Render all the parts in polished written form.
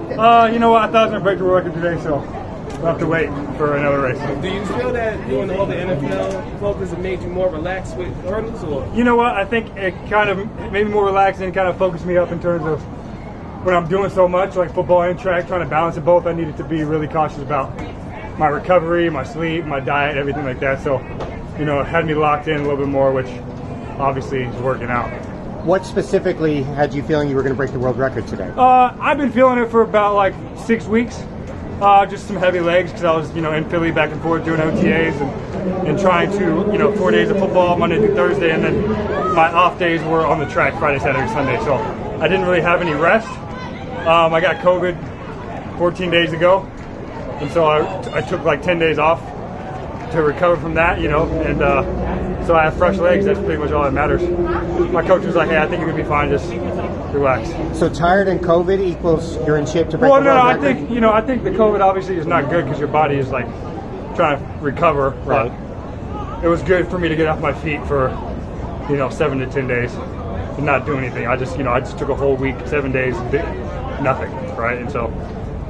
You know what? I thought I was going to break the world record today, so we'll have to wait for another race. Do you feel that doing all the NFL focus has made you more relaxed with hurdles? Or? You know what? I think it kind of made me more relaxed and kind of focused me up in terms of when I'm doing so much, like football and track, trying to balance it both. I needed to be really cautious about my recovery, my sleep, my diet, everything like that. So, you know, it had me locked in a little bit more, which obviously is working out. What specifically had you feeling you were going to break the world record today? I've been feeling it for about like 6 weeks. Just some heavy legs because I was, you know, in Philly back and forth doing OTAs and trying to, you know, 4 days of football, Monday through Thursday, and then my off days were on the track Friday, Saturday, Sunday. So I didn't really have any rest. I got COVID 14 days ago, and so I took like 10 days off to recover from that, you know, and so I have fresh legs. That's pretty much all that matters. My coach was like, hey, I think you're going to be fine. Just relax. So tired and COVID equals you're in shape to break the world record? I think the COVID obviously is not good because your body is like trying to recover. Right. But it was good for me to get off my feet for, you know, 7 to 10 days and not do anything. I just took a whole week, 7 days, and did nothing, right? And so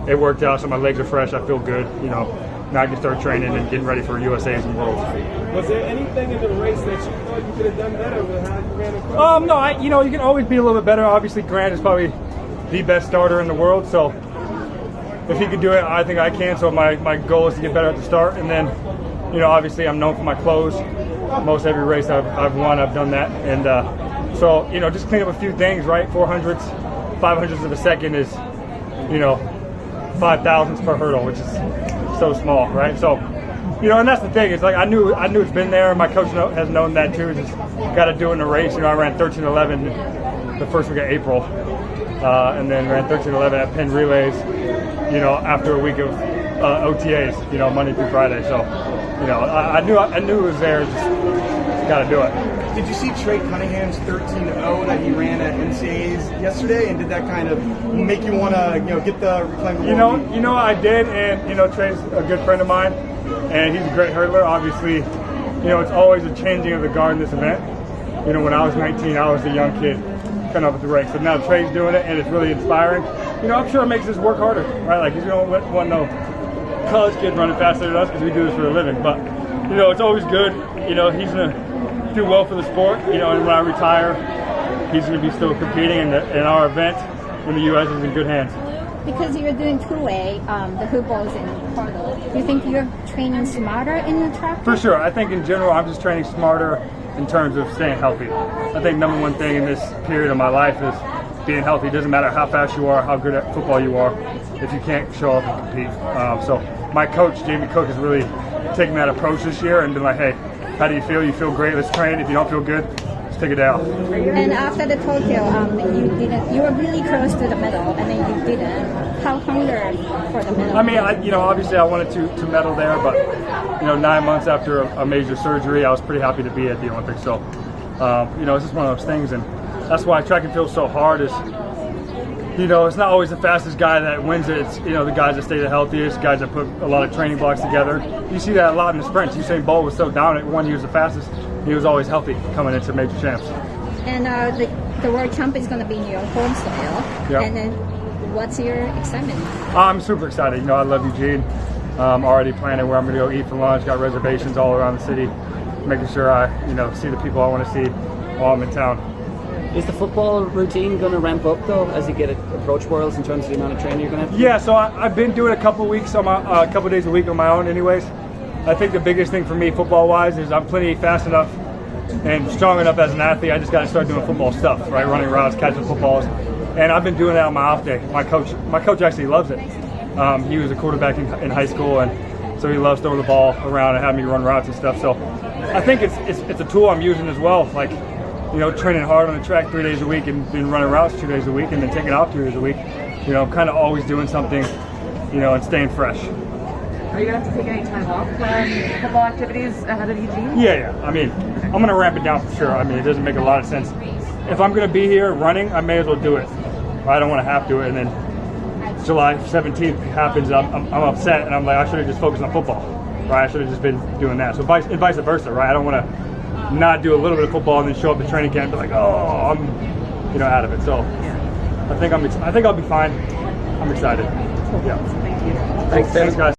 it worked out. So my legs are fresh. I feel good, you know. Now I can start training and getting ready for USA's and Worlds. Was there anything in the race that you thought you could have done better with how you ran across? No, you know, you can always be a little bit better. Obviously, Grant is probably the best starter in the world, so if he could do it, I think I can. So my goal is to get better at the start, and then, you know, obviously I'm known for my close. Most every race I've won, I've done that, and so, you know, just clean up a few things, right? 400s, 500ths of a second is, you know, 5,000ths per hurdle, which is so small, right? So, you know, and that's the thing. It's like I knew it's been there. My coach has known that too. Just got to do it in a race. You know, I ran 13:11 the first week of April, and then ran 13:11 at Penn Relays. You know, after a week of OTAs. You know, Monday through Friday. So, you know, I knew it was there. Just got to do it. Did you see Trey Cunningham's 13-0 that he ran at NCAAs yesterday, and did that kind of make you want to, you know, get the reclaim the world? You know, I did, and you know, Trey's a good friend of mine, and he's a great hurdler. Obviously, you know, it's always a changing of the guard in this event. You know, when I was 19, I was a young kid coming up with the ranks, but now Trey's doing it, and it's really inspiring. You know, I'm sure it makes us work harder, right? Like, you don't want no college kid running faster than us because we do this for a living, but you know, it's always good. You know, he's gonna do well for the sport, you know, and when I retire, he's going to be still competing in our event when the U.S. is in good hands. Because you're doing two-way, the hoop balls and hurdle, do you think you're training smarter in the track? For sure. I think in general, I'm just training smarter in terms of staying healthy. I think number one thing in this period of my life is being healthy. It doesn't matter how fast you are, how good at football you are, if you can't show up and compete. So my coach, Jamie Cook, has really taken that approach this year and been like, hey, how do you feel? You feel great. Let's train. If you don't feel good, let's take it down. And after the Tokyo, you were really close to the medal, and then you didn't. How hungry for the medal? I mean, you know, obviously I wanted to medal there, but you know, 9 months after a major surgery, I was pretty happy to be at the Olympics. So, you know, it's just one of those things, and that's why track and field is so hard. Is, you know, it's not always the fastest guy that wins it. It's, you know, the guys that stay the healthiest, guys that put a lot of training blocks together. You see that a lot in the sprints. Usain Bolt was so dominant. One, he was the fastest. He was always healthy coming into major champs. And the world champ is going to be in your home soil. Yep. And then what's your excitement? I'm super excited. You know, I love Eugene. Already planning where I'm going to go eat for lunch. Got reservations all around the city. Making sure I, you know, see the people I want to see while I'm in town. Is the football routine going to ramp up though as you get approach Worlds in terms of the amount of training you're going to have to do? Yeah, so I've been doing a couple weeks on my a couple days a week on my own anyways. I think the biggest thing for me football wise is I'm plenty fast enough and strong enough as an athlete. I just got to start doing football stuff, right? Running routes, catching footballs. And I've been doing that on my off day. My coach actually loves it. He was a quarterback in high school, and so he loves throwing the ball around and having me run routes and stuff. So I think it's a tool I'm using as well. Like, you know, training hard on the track 3 days a week and then running routes 2 days a week and then taking off 2 days a week. You know, I'm kind of always doing something, you know, and staying fresh. Are you going to have to take any time off from football activities ahead of Eugene? Yeah. I mean, I'm going to ramp it down for sure. I mean, it doesn't make a lot of sense. If I'm going to be here running, I may as well do it. I don't want to have to. And then July 17th happens, I'm upset, and I'm like, I should have just focused on football, right? I should have just been doing that. So vice versa, right? I don't want to not do a little bit of football and then show up to training camp and be like, oh, I'm, you know, out of it. So I think I'll be fine. I'm excited. Yeah. Thank you. Thanks guys.